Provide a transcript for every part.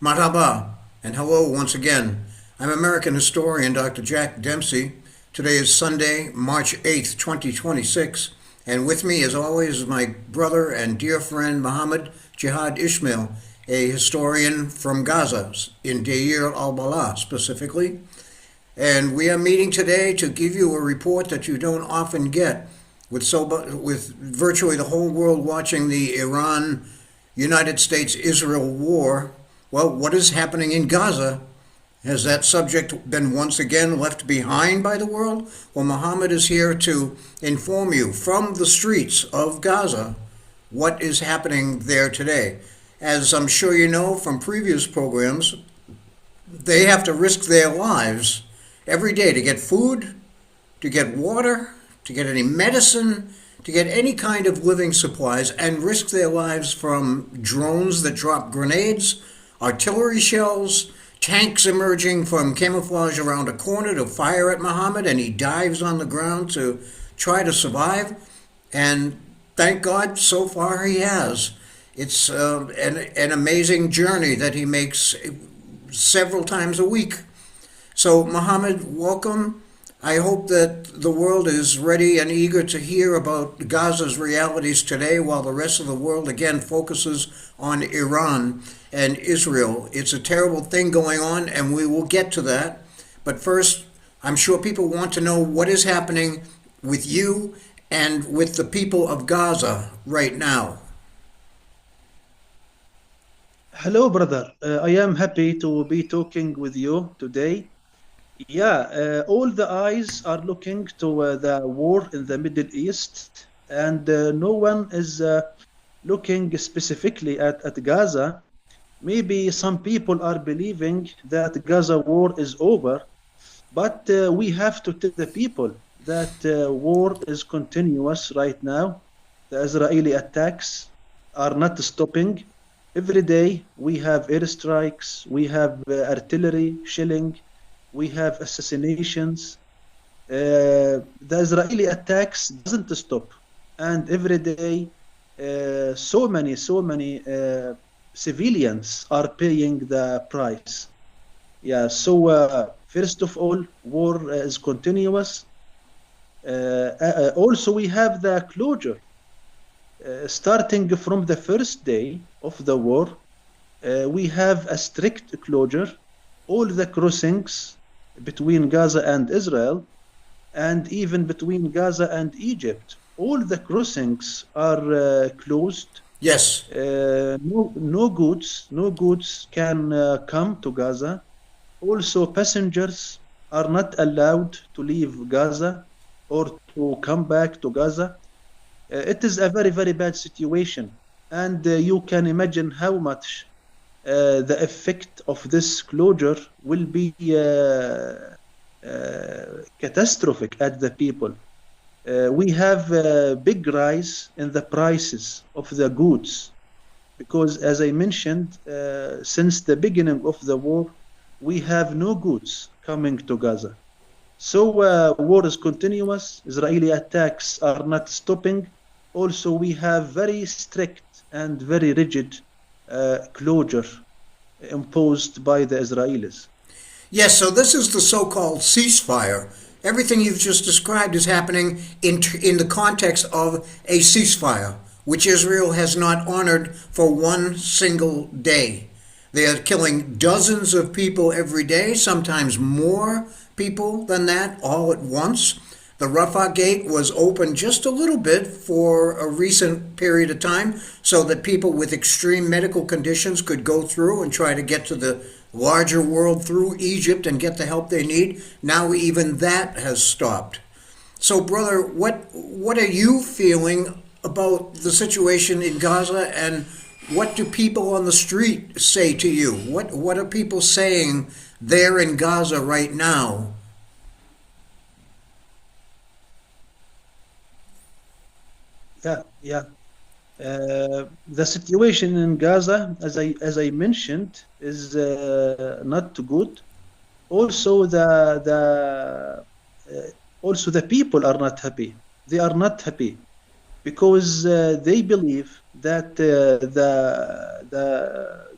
Marhaba, and hello once again. I'm American historian Dr. Jack Dempsey. Today is Sunday, March 8th, 2026, and with me, as always, is my brother and dear friend Muhammad Jihad Ismael, a historian from Gaza, in Deir al-Balah specifically. And we are meeting today to give you a report that you don't often get, with virtually the whole world watching the Iran-United States-Israel war. Well, what is happening in Gaza? Has that subject been once again left behind by the world? Well, Muhammad is here to inform you from the streets of Gaza what is happening there today. As I'm sure you know from previous programs, they have to risk their lives every day to get food, to get water, to get any medicine, to get any kind of living supplies, and risk their lives from drones that drop grenades, artillery shells, tanks emerging from camouflage around a corner to fire at Muhammad, and he dives on the ground to try to survive. And thank God, so far he has. It's an amazing journey that he makes several times a week. So, Muhammad, welcome. I hope that the world is ready and eager to hear about Gaza's realities today, while the rest of the world again focuses on Iran and Israel. It's a terrible thing going on, and we will get to that. But first, I'm sure people want to know what is happening with you and with the people of Gaza right now. Hello, brother. I am happy to be talking with you today. All the eyes are looking to the war in the Middle East, and no one is looking specifically at Gaza. Maybe some people are believing that the Gaza war is over, but we have to tell the people that war is continuous right now. The Israeli attacks are not stopping. Every day we have airstrikes, we have artillery shelling, we have assassinations. The Israeli attacks doesn't stop, and every day so many civilians are paying the price. So first of all, war is continuous. Also, we have the closure. Starting from the first day of the war, we have a strict closure. All the crossings between Gaza and Israel, and even between Gaza and Egypt, all the crossings are closed. Yes. No goods can come to Gaza. Also, passengers are not allowed to leave Gaza or to come back to Gaza. It is a very bad situation, and you can imagine how much the effect of this closure will be catastrophic at the people. We have a big rise in the prices of the goods, because as I mentioned, since the beginning of the war, we have no goods coming to Gaza. So war is continuous. Israeli attacks are not stopping. Also, we have very strict and very rigid closure imposed by the Israelis. Yes, so this is the so-called ceasefire. Everything you've just described is happening in the context of a ceasefire, which Israel has not honored for one single day. They are killing dozens of people every day, sometimes more people than that, all at once. The Rafah Gate was open just a little bit for a recent period of time so that people with extreme medical conditions could go through and try to get to the larger world through Egypt and get the help they need. Now even that has stopped. So, brother, what are you feeling about the situation in Gaza, and what do people on the street say to you? What are people saying there in Gaza right now? The situation in Gaza, as I mentioned, is not good. Also, the people are not happy. They are not happy because they believe that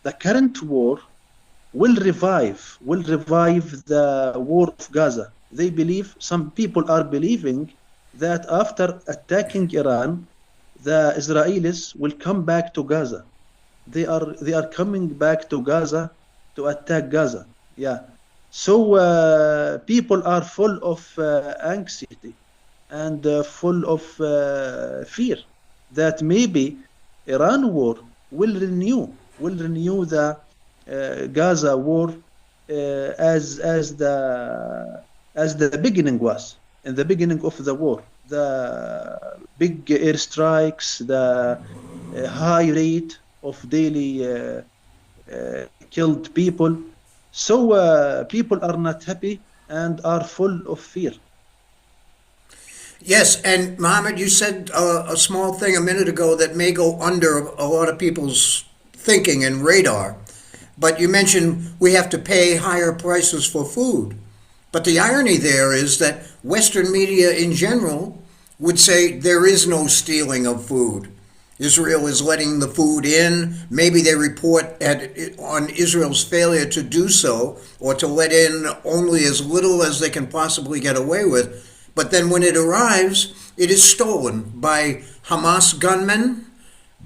the current war will revive the war of Gaza. They believe, some people are believing that after attacking Iran, the Israelis will come back to Gaza. They are coming back to Gaza to attack Gaza. Yeah. So people are full of anxiety and full of fear that maybe Iran war will renew the Gaza war as the beginning was, in the beginning of the war. The big airstrikes, the high rate of daily killed people. So people are not happy and are full of fear. Yes, and Mohammed, you said a small thing a minute ago that may go under a lot of people's thinking and radar. But you mentioned we have to pay higher prices for food. But the irony there is that Western media in general would say there is no stealing of food. Israel is letting the food in. Maybe they report on Israel's failure to do so, or to let in only as little as they can possibly get away with. But then when it arrives, it is stolen by Hamas gunmen,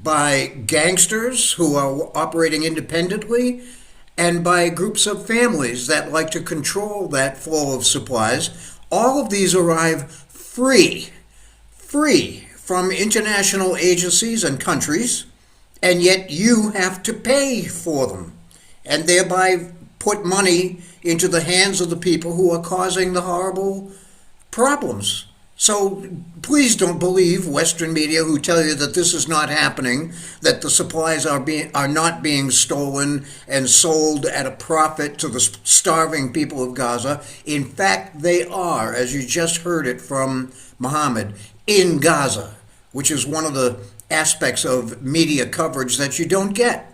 by gangsters who are operating independently, and by groups of families that like to control that flow of supplies. All of these arrive free from international agencies and countries, and yet you have to pay for them, and thereby put money into the hands of the people who are causing the horrible problems. So please don't believe Western media who tell you that this is not happening, that the supplies are not being stolen and sold at a profit to the starving people of Gaza. In fact, they are, as you just heard it from Muhammad, in Gaza, which is one of the aspects of media coverage that you don't get.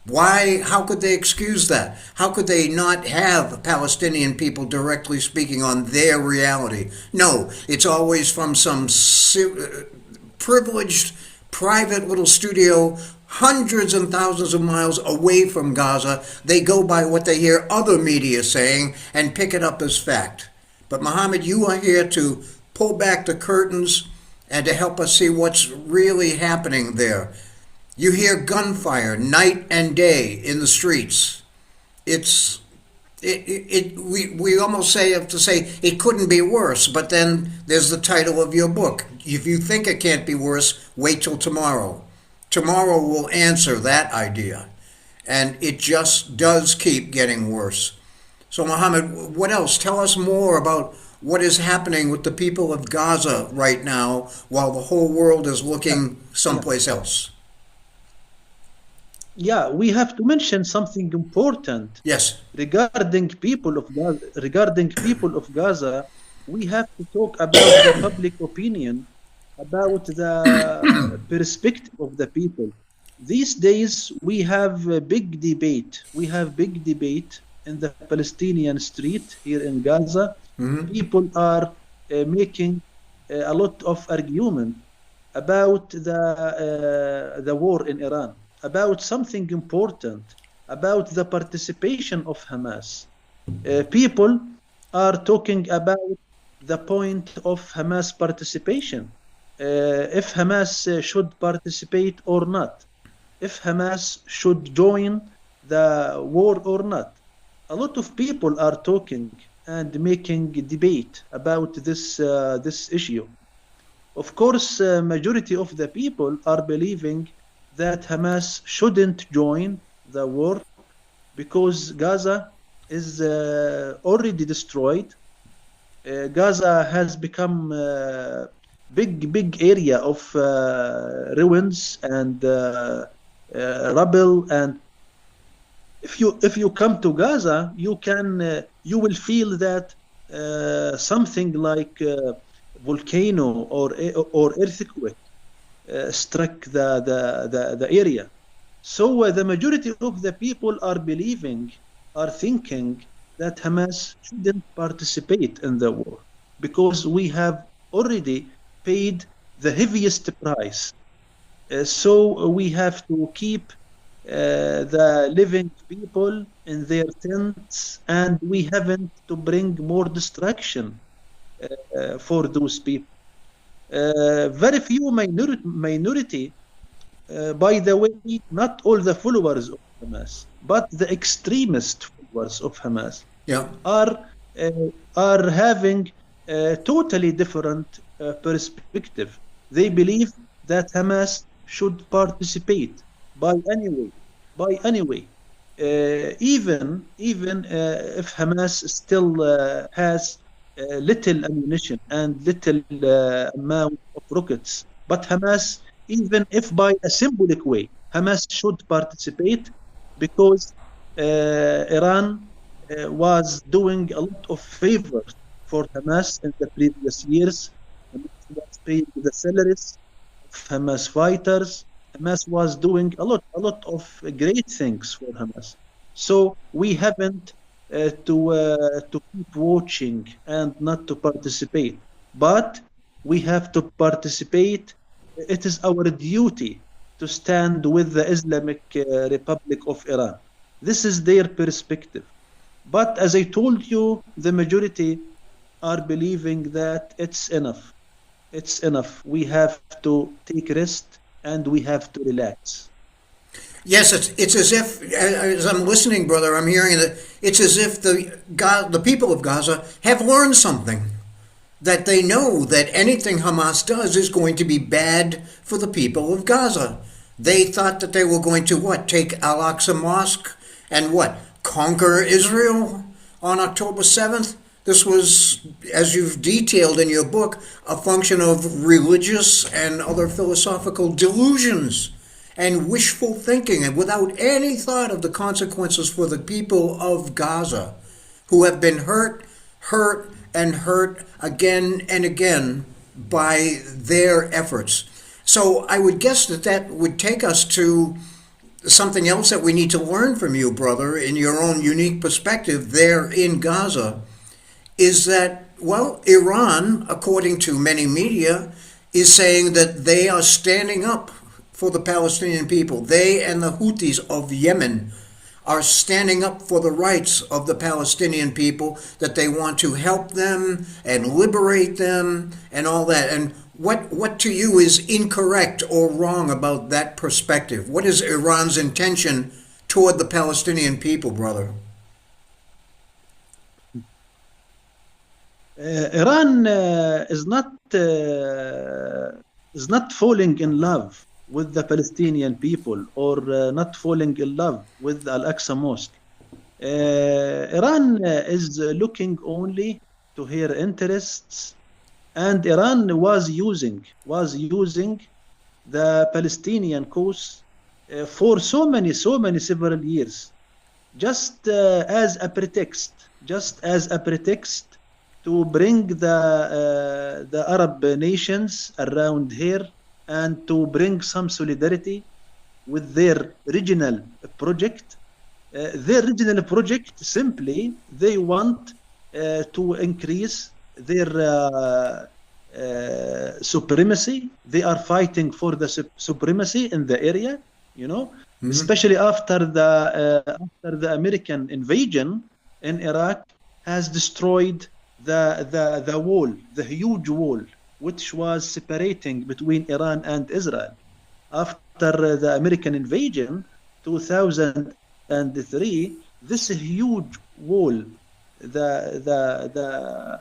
Why? How could they excuse that? How could they not have Palestinian people directly speaking on their reality? No, it's always from some privileged, private little studio hundreds and thousands of miles away from Gaza. They go by what they hear other media saying and pick it up as fact. But Muhammad, you are here to pull back the curtains and to help us see what's really happening there. You hear gunfire night and day in the streets. We almost have to say it couldn't be worse, but then there's the title of your book. If you think it can't be worse, wait till tomorrow. Tomorrow will answer that idea. And it just does keep getting worse. So Muhammad, what else? Tell us more about what is happening with the people of Gaza right now while the whole world is looking someplace else. Yeah, we have to mention something important. Yes. Regarding people of Gaza, we have to talk about the public opinion, about the perspective of the people. These days, we have a big debate. We have big debate in the Palestinian street here in Gaza. Mm-hmm. People are making a lot of argument about the war in Iran, about something important, about the participation of Hamas. People are talking about the point of Hamas participation, if Hamas should participate or not, if Hamas should join the war or not. A lot of people are talking and making debate about this issue. Of course, majority of the people are believing that Hamas shouldn't join the war because Gaza is already destroyed. Gaza has become a big area of ruins and rubble. And if you come to Gaza, you will feel that something like volcano or earthquake struck the area. So the majority of the people are thinking that Hamas shouldn't participate in the war because we have already paid the heaviest price. So we have to keep the living people in their tents, and we haven't to bring more destruction for those people. Very few minority, by the way, not all the followers of Hamas, but the extremist followers of Hamas Yeah. are having a totally different perspective. They believe that Hamas should participate by any way, even if Hamas still has little ammunition and little amount of rockets. But Hamas, even if by a symbolic way, Hamas should participate, because Iran was doing a lot of favors for Hamas in the previous years. Hamas was paying the salaries of Hamas fighters. Hamas was doing a lot of great things for Hamas. So we haven't to keep watching and not to participate, but we have to participate. It is our duty to stand with the Islamic Republic of Iran. This is their perspective. But as I told you, the majority are believing that it's enough. It's enough. We have to take rest and we have to relax. Yes, it's as if, as I'm listening, brother, I'm hearing that it's as if the people of Gaza have learned something. That they know that anything Hamas does is going to be bad for the people of Gaza. They thought that they were going to what? Take Al-Aqsa Mosque and what? Conquer Israel on October 7th? This was, as you've detailed in your book, a function of religious and other philosophical delusions and wishful thinking, and without any thought of the consequences for the people of Gaza, who have been hurt again and again by their efforts. So I would guess that would take us to something else that we need to learn from you, brother, in your own unique perspective there in Gaza, is that, well, Iran, according to many media, is saying that they are standing up for the Palestinian people. They and the Houthis of Yemen are standing up for the rights of the Palestinian people, that they want to help them and liberate them and all that. And what to you is incorrect or wrong about that perspective? What is Iran's intention toward the Palestinian people, brother? Iran is not falling in love with the Palestinian people, or not falling in love with Al-Aqsa Mosque. Iran is looking only to her interests, and Iran was using the Palestinian cause for so many several years, just as a pretext to bring the Arab nations around here and to bring some solidarity with their regional project. Their regional project, simply, they want to increase their supremacy. They are fighting for the supremacy in the area, especially after the American invasion in Iraq has destroyed the wall, the huge wall, which was separating between Iran and Israel. After the American invasion, 2003, this huge wall, the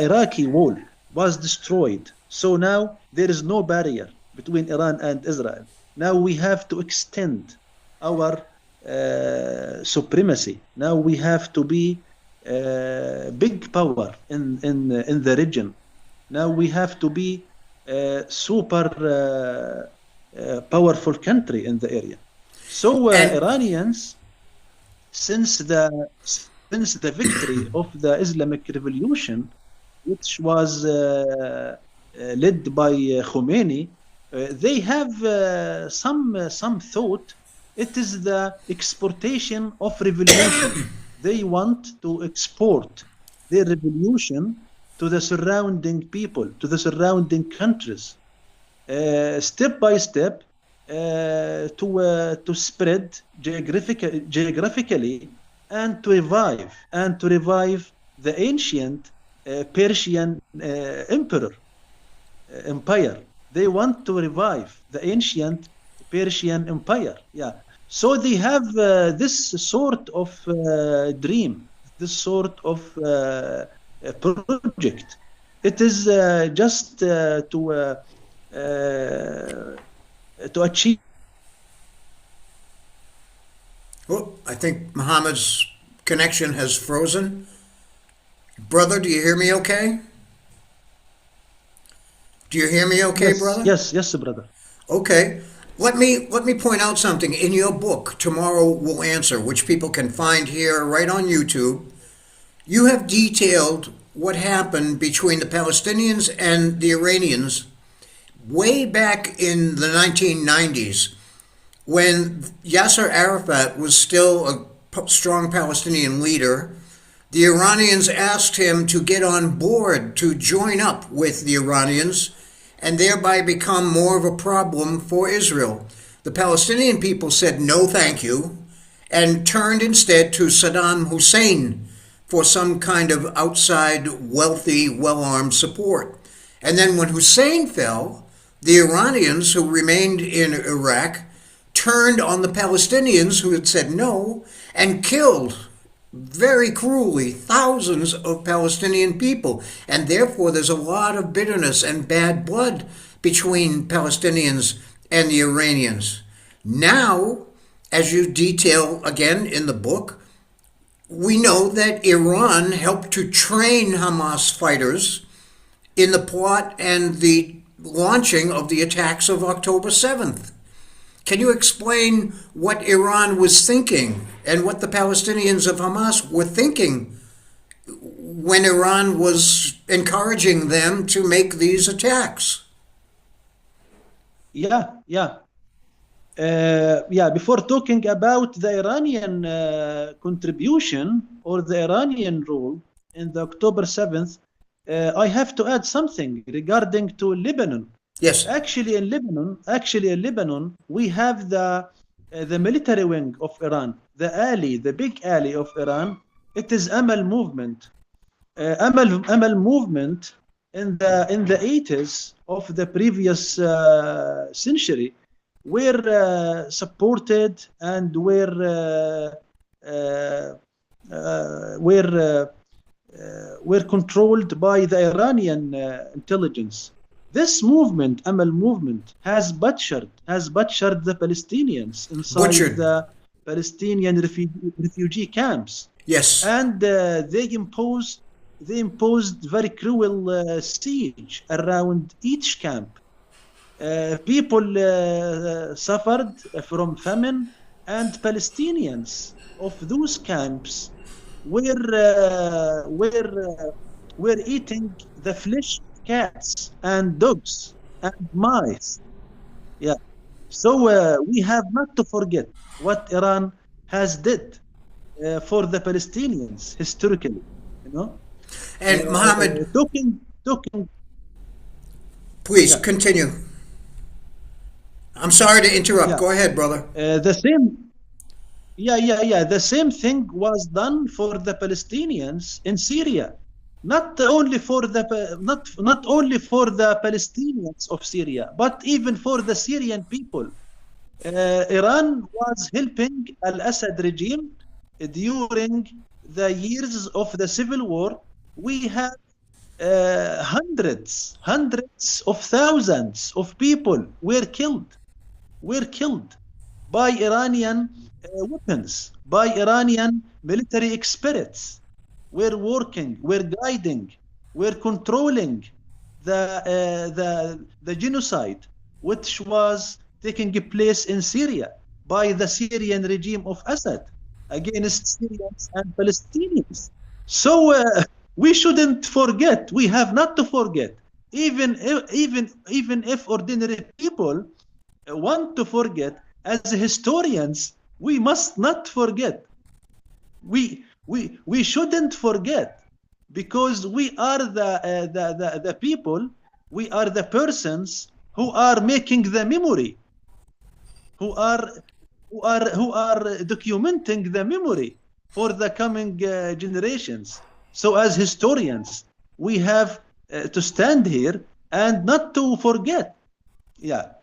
Iraqi wall, was destroyed. So now there is no barrier between Iran and Israel. Now we have to extend our supremacy. Now we have to be big power in the region. Now we have to be a super powerful country in the area. So Iranians, since the victory of the Islamic Revolution, which was led by Khomeini, they have some thought it is the exportation of revolution. They want to export their revolution to the surrounding people, to the surrounding countries. Step by step, to spread geographically and to revive the ancient Persian empire. They want to revive the ancient Persian empire. Yeah. So they have this sort of dream, this sort of project. It is just to achieve. Oh, I think Muhammad's connection has frozen. Brother, do you hear me okay? Do you hear me okay, Yes, brother? yes, brother. Okay. Let me point out something. In your book, Tomorrow Will Answer, which people can find here right on YouTube, you have detailed what happened between the Palestinians and the Iranians way back in the 1990s when Yasser Arafat was still a strong Palestinian leader. The Iranians asked him to get on board to join up with the Iranians and thereby become more of a problem for Israel. The Palestinian people said no thank you and turned instead to Saddam Hussein for some kind of outside, wealthy, well-armed support. And then when Hussein fell, the Iranians who remained in Iraq turned on the Palestinians who had said no and killed very cruelly thousands of Palestinian people. And therefore there's a lot of bitterness and bad blood between Palestinians and the Iranians. Now, as you detail again in the book, we know that Iran helped to train Hamas fighters in the plot and the launching of the attacks of October 7th. Can you explain what Iran was thinking and what the Palestinians of Hamas were thinking when Iran was encouraging them to make these attacks? Yeah. Before talking about the Iranian contribution or the Iranian role in the October 7th, I have to add something regarding to Lebanon. Yes. Actually, in Lebanon, we have the military wing of Iran, the big ally of Iran. It is Amal movement. Amal movement in the 80s of the previous century were supported and were controlled by the Iranian intelligence. This movement, Amal movement, has butchered the Palestinians inside the Palestinian refugee camps. Yes. And they imposed very cruel siege around each camp. People suffered from famine, and Palestinians of those camps were eating the flesh of cats and dogs and mice. Yeah. So we have not to forget what Iran has did for the Palestinians historically, you know. And Muhammad, talking. please continue. I'm sorry to interrupt. Yeah. Go ahead, brother. The same thing was done for the Palestinians in Syria. Not only for the Palestinians of Syria, but even for the Syrian people. Iran was helping Al-Assad regime during the years of the civil war. We have hundreds of thousands of people were killed by Iranian weapons, by Iranian military experts. We're working, we're guiding, we're controlling the genocide which was taking place in Syria by the Syrian regime of Assad against Syrians and Palestinians. So we shouldn't forget. We have not to forget. Even if ordinary people want to forget, as historians, we must not forget. We shouldn't forget, because we are the people, we are the persons who are making the memory. who are documenting the memory for the coming generations. So as historians, we have to stand here and not to forget. Yeah.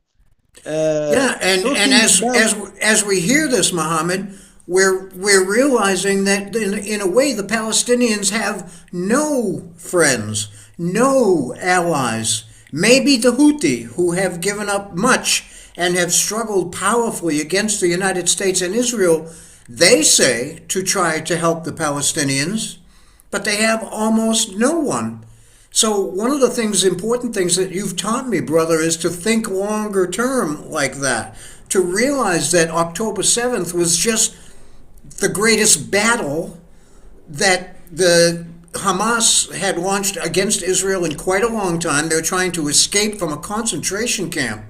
Yeah, and Talking about as we hear this, Muhammad, we're realizing that in a way the Palestinians have no friends, no allies. Maybe the Houthi, who have given up much and have struggled powerfully against the United States and Israel, they say to try to help the Palestinians, but they have almost no one. So one of the important things that you've taught me, brother, is to think longer term like that, to realize that October 7th was just the greatest battle that the Hamas had launched against Israel in quite a long time. They're trying to escape from a concentration camp.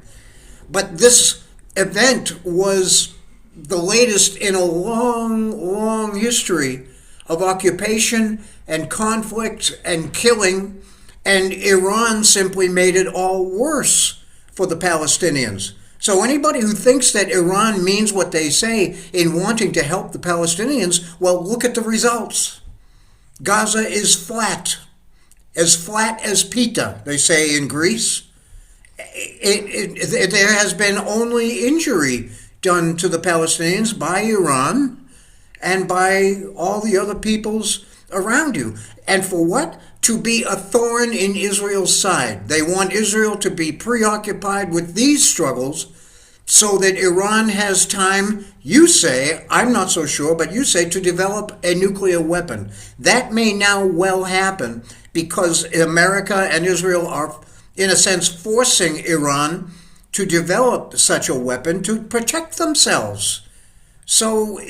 But this event was the latest in a long, long history of occupation and conflict and killing, and Iran simply made it all worse for the Palestinians. So anybody who thinks that Iran means what they say in wanting to help the Palestinians, well, look at the results. Gaza is flat as pita, they say in Greece. There has been only injury done to the Palestinians by Iran and by all the other peoples around you. And for what? To be a thorn in Israel's side. They want Israel to be preoccupied with these struggles so that Iran has time, you say, I'm not so sure, but you say, to develop a nuclear weapon. That may now well happen because America and Israel are, in a sense, forcing Iran to develop such a weapon to protect themselves. So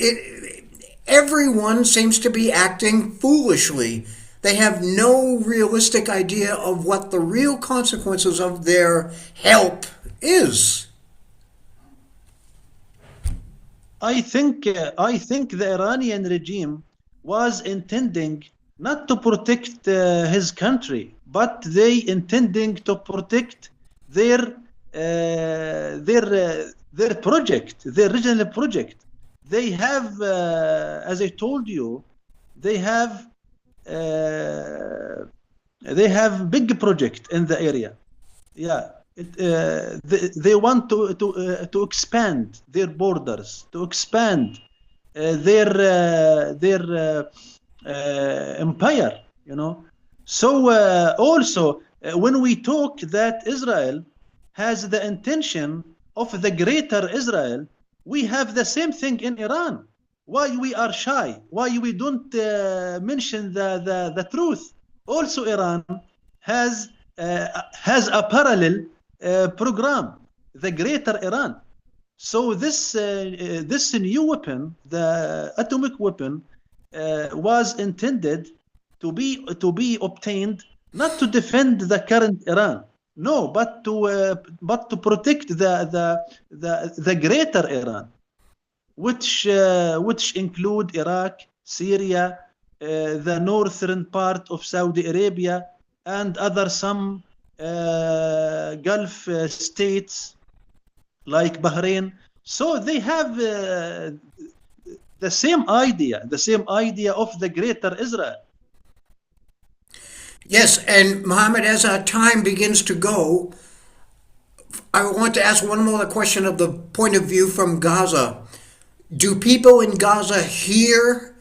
everyone seems to be acting foolishly. They have no realistic idea of what the real consequences of their help is. I think the Iranian regime was intending not to protect his country, but they intending to protect their project, their original project. They have, as I told you, they have big project in the area. Yeah. They want to expand their borders, to expand their empire, you know. So also when we talk that Israel has the intention of the greater Israel, we have the same thing in Iran. Why we are shy? Why we don't mention the truth? Also, Iran has a parallel program, the greater Iran. So this new weapon, the atomic weapon, was intended to be obtained not to defend the current Iran, no, but to protect the greater Iran, which include Iraq, Syria, the northern part of Saudi Arabia, and some Gulf states like Bahrain. So they have the same idea of the greater Israel. Yes, and Mohammed, as our time begins to go, I want to ask one more question of the point of view from Gaza. Do people in Gaza hear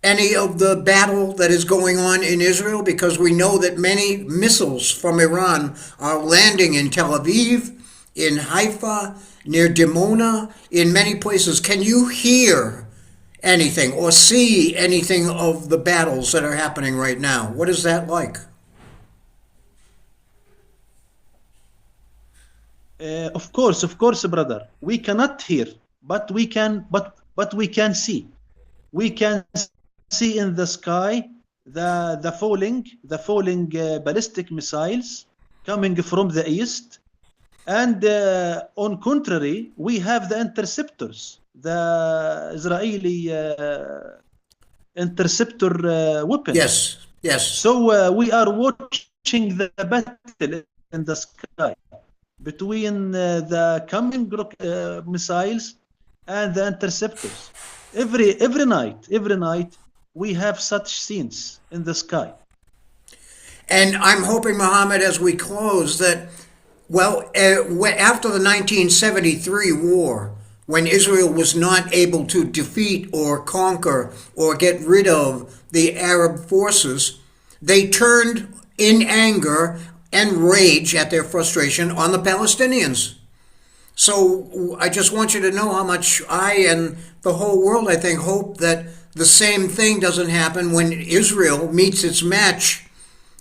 any of the battle that is going on in Israel? Because we know that many missiles from Iran are landing in Tel Aviv, in Haifa, near Dimona, in many places. Can you hear anything or see anything of the battles that are happening right now? What is that like? Of course, brother. We cannot hear, but we can see. We can see in the sky the falling ballistic missiles coming from the east, and on contrary, we have the interceptors, the Israeli interceptor weapons. Yes. So we are watching the battle in the sky. between the coming missiles and the interceptors. Every night, we have such scenes in the sky. And I'm hoping, Muhammad, as we close, that, well, after the 1973 war, when Israel was not able to defeat or conquer or get rid of the Arab forces, they turned in anger and rage at their frustration on the Palestinians. So I just want you to know how much I and the whole world, I think, hope that the same thing doesn't happen when Israel meets its match.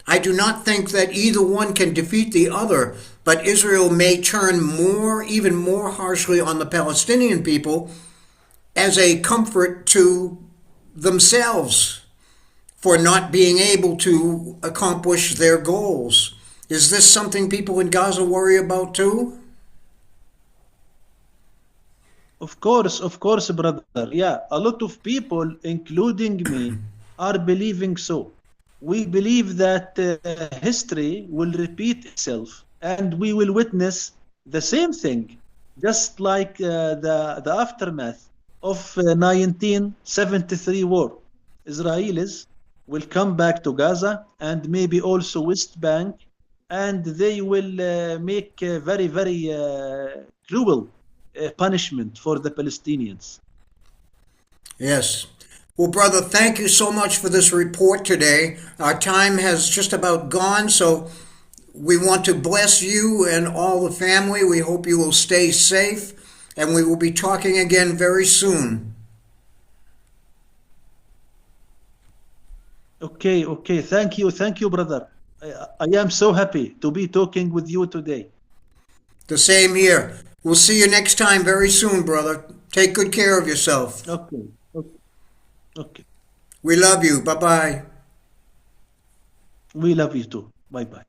I do not think that either one can defeat the other, but Israel may turn even more harshly on the Palestinian people as a comfort to themselves for not being able to accomplish their goals. Is this something people in Gaza worry about too? Of course, brother. Yeah, a lot of people, including me, are believing so. We believe that history will repeat itself and we will witness the same thing, just like the aftermath of 1973 war. Israelis will come back to Gaza and maybe also West Bank, and they will make a very cruel punishment for the Palestinians. Yes. Well, brother, thank you so much for this report today. Our time has just about gone, so we want to bless you and all the family. We hope you will stay safe, and we will be talking again very soon. Okay. Thank you, brother. I am so happy to be talking with you today. The same here. We'll see you next time very soon, brother. Take good care of yourself. Okay. We love you. Bye-bye. We love you too. Bye bye.